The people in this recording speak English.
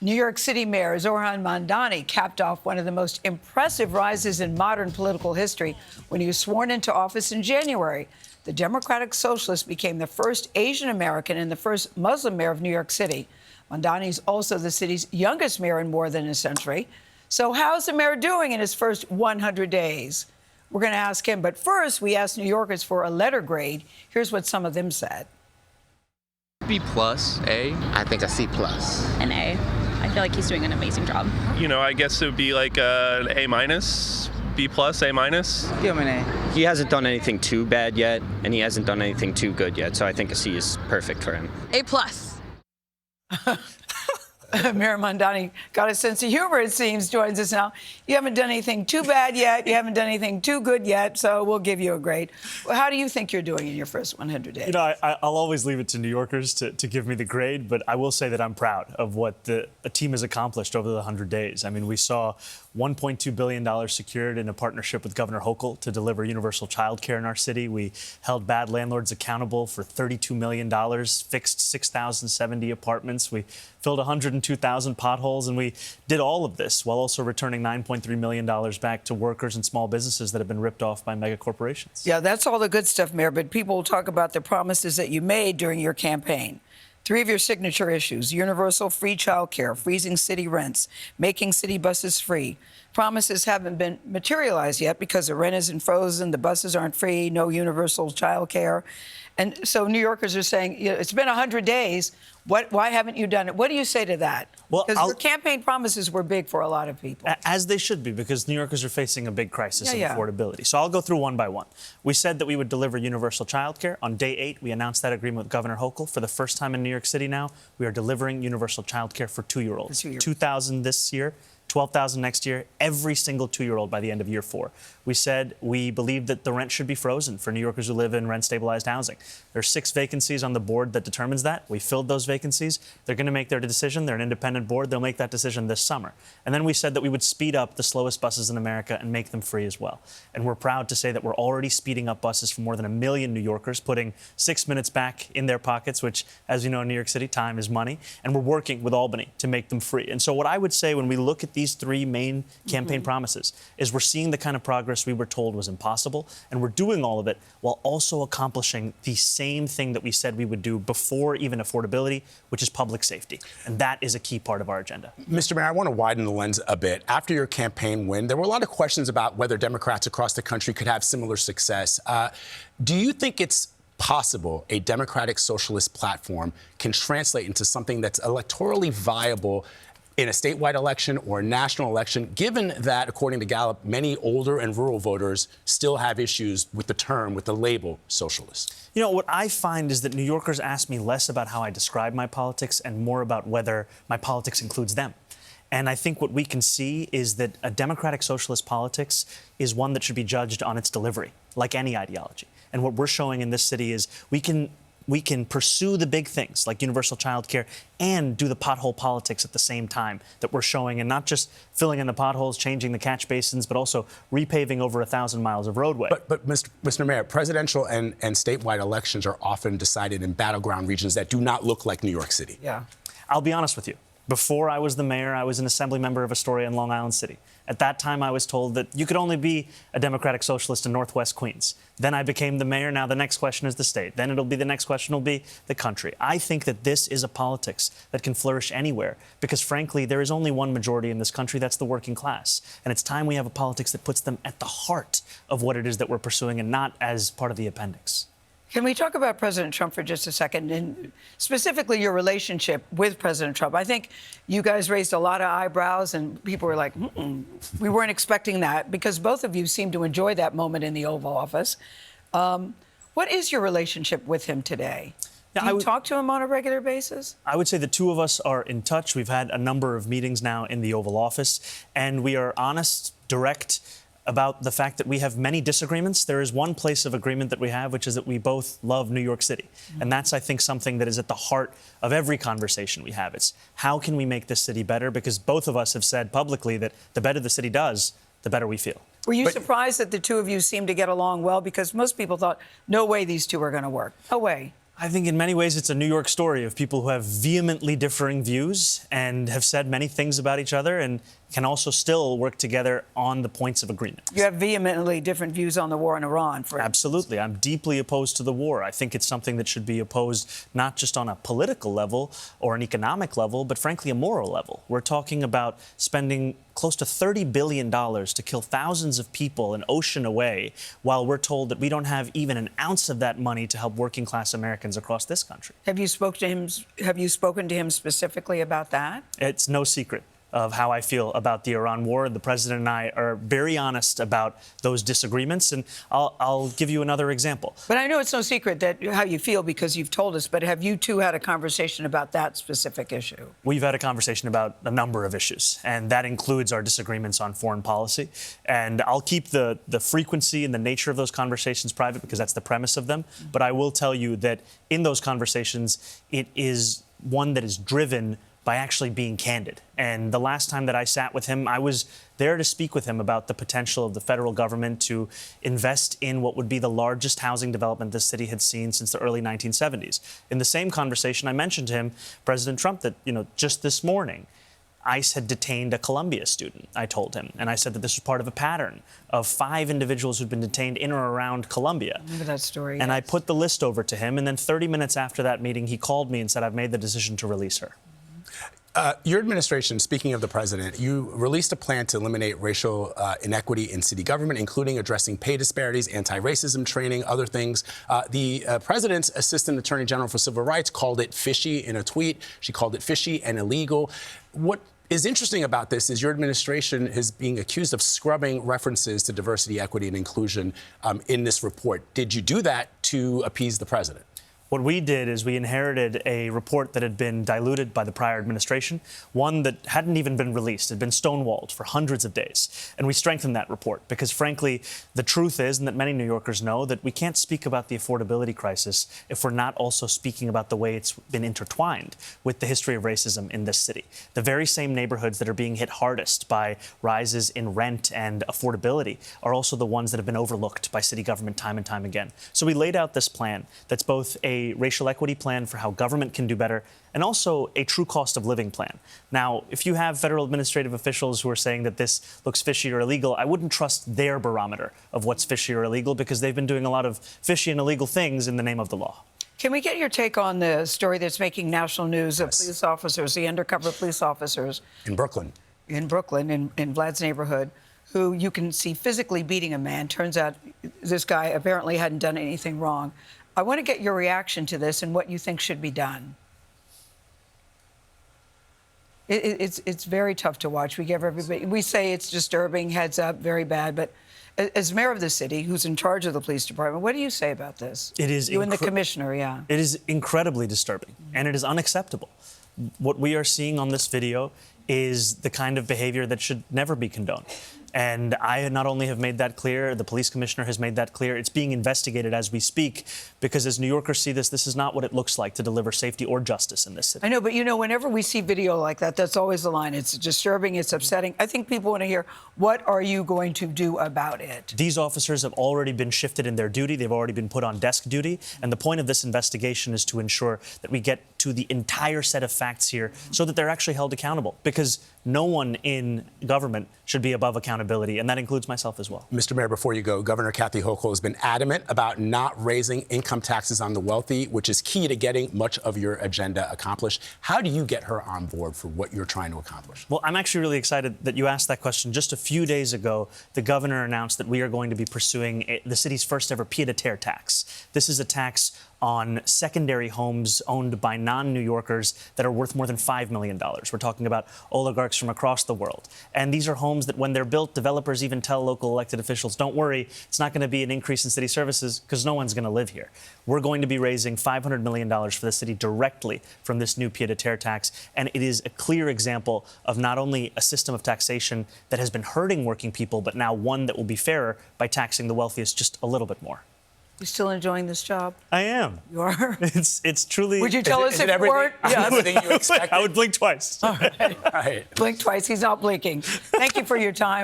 New York City Mayor Zohran Mamdani capped off one of the most impressive rises in modern political history when he was sworn into office in January. The Democratic Socialist became the first Asian American and the first Muslim mayor of New York City. Mamdani is also the city's youngest mayor in more than a century. So how's the mayor doing in his first 100 days? We're going to ask him. But first, we asked New Yorkers for a letter grade. Here's what some of them said. B plus, A. I think a C plus. An A. I feel like he's doing an amazing job. You know, I guess it would be like an A minus, B plus, A minus. Give him an A. He hasn't done anything too bad yet, and he hasn't done anything too good yet, so I think a C is perfect for him. A plus. Mayor Mamdani got a sense of humor, it seems, joins us now. You haven't done anything too bad yet. You haven't done anything too good yet, so we'll give you a grade. How do you think you're doing in your first 100 days? You know, I'll always leave it to New Yorkers to give me the grade, but I will say that I'm proud of what a team has accomplished over the 100 days. I mean, we saw $1.2 billion secured in a partnership with Governor Hochul to deliver universal child care in our city. We held bad landlords accountable for $32 million, fixed 6,070 apartments. We filled 102,000 potholes, and we did all of this while also returning $9.3 million back to workers and small businesses that have been ripped off by mega corporations. Yeah, that's all the good stuff, Mayor, but people will talk about the promises that you made during your campaign. 3 of your signature issues: universal free child care, freezing city rents, making city buses free. Promises haven't been materialized yet because the rent isn't frozen, the buses aren't free, no universal child care. And so New Yorkers are saying, you know, it's been 100 days. Why haven't you done it? What do you say to that? Well, because your campaign promises were big for a lot of people. As they should be, because New Yorkers are facing a big crisis of Yeah. affordability. So I'll go through one by one. We said that we would deliver universal child care. On day 8, we announced that agreement with Governor Hochul. For the first time in New York City now, we are delivering universal child care for 2-year-olds. 2,000 this year, 12,000 next year, every single 2-year-old by the end of year 4. We said we believe that the rent should be frozen for New Yorkers who live in rent-stabilized housing. There are 6 vacancies on the board that determines that. We filled those vacancies. They're going to make their decision. They're an independent board. They'll make that decision this summer. And then we said that we would speed up the slowest buses in America and make them free as well. And we're proud to say that we're already speeding up buses for more than 1 million New Yorkers, putting 6 minutes back in their pockets, which, as you know, in New York City, time is money. And we're working with Albany to make them free. And so what I would say when we look at these 3 main campaign promises is we're seeing the kind of progress we were told was impossible, and we're doing all of it while also accomplishing the same thing that we said we would do before even affordability, which is public safety. And that is a key part of our agenda. Mr. Mayor, I want to widen the lens a bit. After your campaign win, there were a lot of questions about whether Democrats across the country could have similar success. Do you think it's possible a democratic socialist platform can translate into something that's electorally viable in a statewide election or a national election, given that, according to Gallup, many older and rural voters still have issues with the term, with the label socialist? You know, what I find is that New Yorkers ask me less about how I describe my politics and more about whether my politics includes them. And I think what we can see is that a democratic socialist politics is one that should be judged on its delivery, like any ideology. And what we're showing in this city is we can pursue the big things like universal child care and do the pothole politics at the same time that we're showing, and not just filling in the potholes, changing the catch basins, but also repaving over 1,000 miles of roadway. But Mr. Mayor, presidential and statewide elections are often decided in battleground regions that do not look like New York City. Yeah. I'll be honest with you. Before I was the mayor, I was an assembly member of Astoria in Long Island City. At that time, I was told that you could only be a democratic socialist in Northwest Queens. Then I became the mayor. Now the next question is the state. Then the next question will be the country. I think that this is a politics that can flourish anywhere because, frankly, there is only one majority in this country. That's the working class. And it's time we have a politics that puts them at the heart of what it is that we're pursuing and not as part of the appendix. Can we talk about President Trump for just a second, and specifically your relationship with President Trump? I think you guys raised a lot of eyebrows, and people were like, we weren't expecting that, because both of you seem to enjoy that moment in the Oval Office. What is your relationship with him today? Do you talk to him on a regular basis? I would say the two of us are in touch. We've had a number of meetings now in the Oval Office, and we are honest, direct about the fact that we have many disagreements. There is one place of agreement that we have, which is that we both love New York City. And that's, I think, something that is at the heart of every conversation we have. It's how can we make this city better? Because both of us have said publicly that the better the city does, the better we feel. Were you surprised that the two of you seemed to get along well? Because most people thought, no way these two are going to work. No way. I think in many ways it's a New York story of people who have vehemently differing views and have said many things about each other and can also still work together on the points of agreement. You have vehemently different views on the war in Iran, for instance. Absolutely. I'm deeply opposed to the war. I think it's something that should be opposed not just on a political level or an economic level, but frankly a moral level. We're talking about spending close to $30 billion to kill thousands of people an ocean away, while we're told that we don't have even an ounce of that money to help working class Americans across this country. Have you spoken to him specifically about that? It's no secret of how I feel about the Iran war. The president and I are very honest about those disagreements, and I'll give you another example. But I know it's no secret that how you feel because you've told us, but have you two had a conversation about that specific issue? We've had a conversation about a number of issues, and that includes our disagreements on foreign policy. And I'll keep the frequency and the nature of those conversations private because that's the premise of them. But I will tell you that in those conversations, it is one that is driven by actually being candid. And the last time that I sat with him, I was there to speak with him about the potential of the federal government to invest in what would be the largest housing development this city had seen since the early 1970s. In the same conversation, I mentioned to him, President Trump, that, just this morning, ICE had detained a Columbia student, I told him. And I said that this was part of a pattern of 5 individuals who'd been detained in or around Columbia. Remember that story? And yes. I put the list over to him. And then 30 minutes after that meeting, he called me and said, I've made the decision to release her. Your administration, speaking of the president, you released a plan to eliminate racial inequity in city government, including addressing pay disparities, anti-racism training, other things. The president's assistant attorney general for civil rights called it fishy in a tweet. She called it fishy and illegal. What is interesting about this is your administration is being accused of scrubbing references to diversity, equity, and inclusion in this report. Did you do that to appease the president? What we did is we inherited a report that had been diluted by the prior administration, one that hadn't even been released, had been stonewalled for hundreds of days. And we strengthened that report because, frankly, the truth is, and that many New Yorkers know, that we can't speak about the affordability crisis if we're not also speaking about the way it's been intertwined with the history of racism in this city. The very same neighborhoods that are being hit hardest by rises in rent and affordability are also the ones that have been overlooked by city government time and time again. So we laid out this plan that's both a racial equity plan for how government can do better, and also a true cost of living plan. Now, if you have federal administrative officials who are saying that this looks fishy or illegal, I wouldn't trust their barometer of what's fishy or illegal because they've been doing a lot of fishy and illegal things in the name of the law. Can we get your take on the story that's making national news of police officers, the undercover police officers in Brooklyn, in Vlad's neighborhood, who you can see physically beating a man? Turns out this guy apparently hadn't done anything wrong. I want to get your reaction to this and what you think should be done. It's very tough to watch. We say it's disturbing, heads up, very bad. But as mayor of the city, who's in charge of the police department, what do you say about this? It is you and the commissioner, yeah. It is incredibly disturbing, and it is unacceptable. What we are seeing on this video is the kind of behavior that should never be condoned. And I not only have made that clear, the police commissioner has made that clear. It's being investigated as we speak, because as New Yorkers see this is not what it looks like to deliver safety or justice in this city. I know, but whenever we see video like that, that's always the line. It's disturbing, it's upsetting. I think people want to hear, what are you going to do about it? These officers have already been shifted in their duty. They've already been put on desk duty. And the point of this investigation is to ensure that we get to the entire set of facts here so that they're actually held accountable, because no one in government should be above accountability, and that includes myself as well. Mr. Mayor, before you go, Governor Kathy Hochul has been adamant about not raising income taxes on the wealthy, which is key to getting much of your agenda accomplished. How do you get her on board for what you're trying to accomplish? Well, I'm actually really excited that you asked that question. Just a few days ago, the governor announced that we are going to be pursuing the city's first ever pied-à-terre tax. This is a tax on secondary homes owned by non-New Yorkers that are worth more than $5 million. We're talking about oligarchs from across the world. And these are homes that when they're built, developers even tell local elected officials, don't worry, it's not going to be an increase in city services because no one's going to live here. We're going to be raising $500 million for the city directly from this new pied-à-terre tax. And it is a clear example of not only a system of taxation that has been hurting working people, but now one that will be fairer by taxing the wealthiest just a little bit more. You still enjoying this job? I am. You are? It's truly... Would you tell us if you weren't? Everything you expected? I would blink twice. All right. All right. Blink twice. He's not blinking. Thank you for your time.